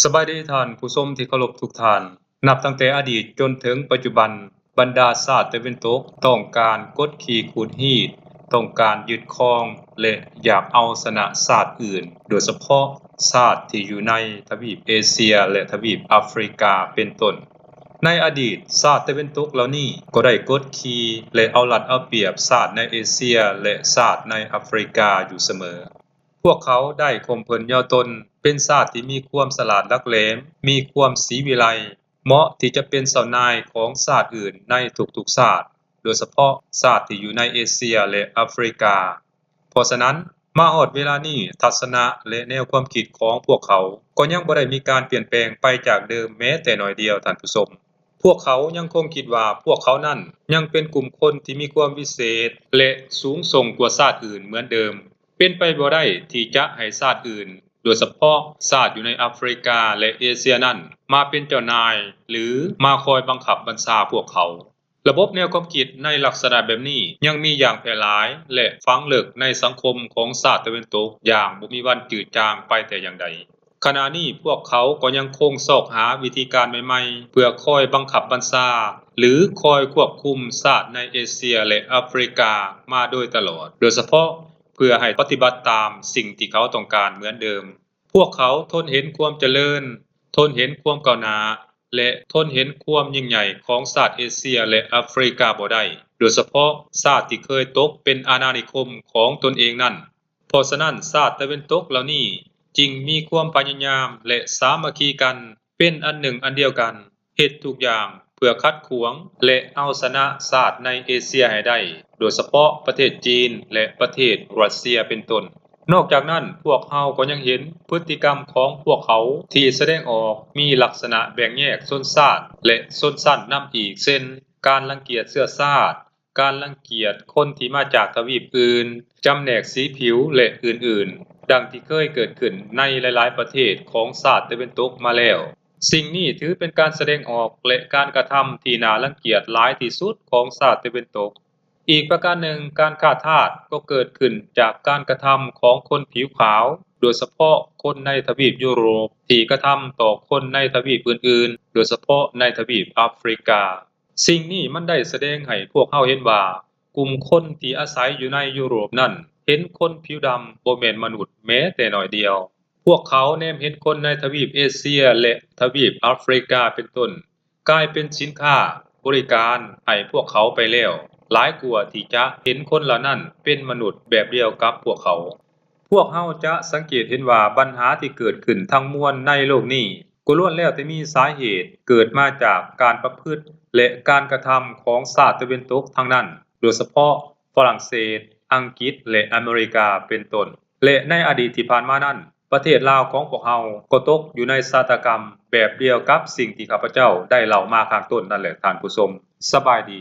สบายดีท่านผู้ชมที่เคารพทุกท่านนับตั้งแต่อดีตจนถึงปัจจุบันบรรดาชาติตะวันตกต้องการกดขี่ขูดรีดต้องการยึดครองและอยากเอาชนะชาติอื่นโดยเฉพาะชาติที่อยู่ในทวีปเอเชียและทวีปแอฟริกาเป็นต้นในอดีตชาติตะวันตกเหล่านี้ก็ได้กดขี่และเอารัดเอาเปรียบชาติในเอเชียและชาติในแอฟริกาอยู่เสมอพวกเขาได้ข่มเผินย่อตนเป็นชาติที่มีความฉลาดหลักแหลมมีความศรีวิไลเหมาะที่จะเป็นเจ้านายของชาติอื่นในทุกๆชาติโดยเฉพาะชาติที่อยู่ในเอเชียและแอฟริกาเพราะฉะนั้นมาฮอดเวลานี้ทัศนะและแนวความคิดของพวกเขาก็ยังบ่ได้มีการเปลี่ยนแปลงไปจากเดิมแม้แต่น้อยเดียวท่านผู้ชมพวกเขายังคงคิดว่าพวกเขานั้นยังเป็นกลุ่มคนที่มีความวิเศษและสูงส่งกว่าชาติอื่นเหมือนเดิมเป็นไปบ่ได้ที่จะให้ชาติอื่นโดยเฉพาะชาติอยู่ในแอฟริกาและเอเชียนั้นมาเป็นเจ้านายหรือมาคอยบังคับบัญชาพวกเขาระบบแนวความคิดในลักษณะแบบนี้ยังมีอย่างแพร่หลายและฝังลึกในสังคมของชาติตะวันตกอย่างบ่มีวันจืดจางไปแต่อย่างใดขณะนี้พวกเขาก็ยังคงซอกหาวิธีการใหม่ๆเพื่อคอยบังคับบัญชาหรือคอยควบคุมชาติในเอเชียและแอฟริกามาโดยตลอดโดยเฉพาะเพื่อให้ปฏิบัติตามสิ่งที่เขาต้องการเหมือนเดิมพวกเขาทนเห็นความเจริญทนเห็นความก้าวหน้าและทนเห็นความยิ่งใหญ่ของชาติเอเชียและแอฟริกาบ่ได้โดยเฉพาะชาติที่เคยตกเป็นอาณานิคมของตนเองนั้นเพราะฉะนั้นชาติตะวันตกเหล่านี้จึงมีความพยายามและสามัคคีกันเป็นอันหนึ่งอันเดียวกันเฮ็ดทุกอย่างเพื่อคัดขวงและเอาชนะชาติในเอเชียให้ได้โดยเฉพาะประเทศจีนและประเทศรัสเซียเป็นต้นนอกจากนั้นพวกเฮาก็ยังเห็นพฤติกรรมของพวกเขาที่แสดงออกมีลักษณะแบ่งแยกชนชาติและชนชั้นนำอีกเช่นการรังเกียจเชื้อชาติการรังเกียจคนที่มาจากทวีปอื่นจำแนกสีผิวและอื่นๆดังที่เคยเกิดขึ้นในหลายๆประเทศของชาติตะวันตกมาแล้วสิ่งนี้ถือเป็นการแสดงออกและการกระทำที่น่ารังเกียจหลายที่สุดของชาติตะวันตกอีกประการหนึ่งการฆ่าทาสก็เกิดขึ้นจากการกระทำของคนผิวขาวโดยเฉพาะคนในทวีปยุโรปที่กระทำต่อคนในทวีปอื่นๆโดยเฉพาะในทวีปแอฟริกาสิ่งนี้มันได้แสดงให้พวกเฮาเห็นว่ากลุ่มคนที่อาศัยอยู่ในยุโรปนั้นเห็นคนผิวดำบ่แม่นมนุษย์แม้แต่น้อยเดียวพวกเขาแนมเห็นคนในทวีปเอเชียและทวีปแอฟริกาเป็นต้นกลายเป็นสินค้าบริการให้พวกเขาไปแล้วหลายกว่าที่จะเห็นคนเหล่านั้นเป็นมนุษย์แบบเดียวกับพวกเขาพวกเฮาจะสังเกตเห็นว่าปัญหาที่เกิดขึ้นทั้งมวลในโลกนี้ก็ล้วนแล้วแต่มีสาเหตุเกิดมาจากการประพฤติและการกระทำของชาติตะวันตกทั้งนั้นโดยเฉพาะฝรั่งเศสอังกฤษและอเมริกาเป็นต้นและในอดีตที่ผ่านมานั้นประเทศลาวของพวกเฮาก็ตกอยู่ในชะตากรรมแบบเดียวกับสิ่งที่ข้าพเจ้าได้เล่ามาข้างต้นนั่นแหละท่านผู้ชมสบายดี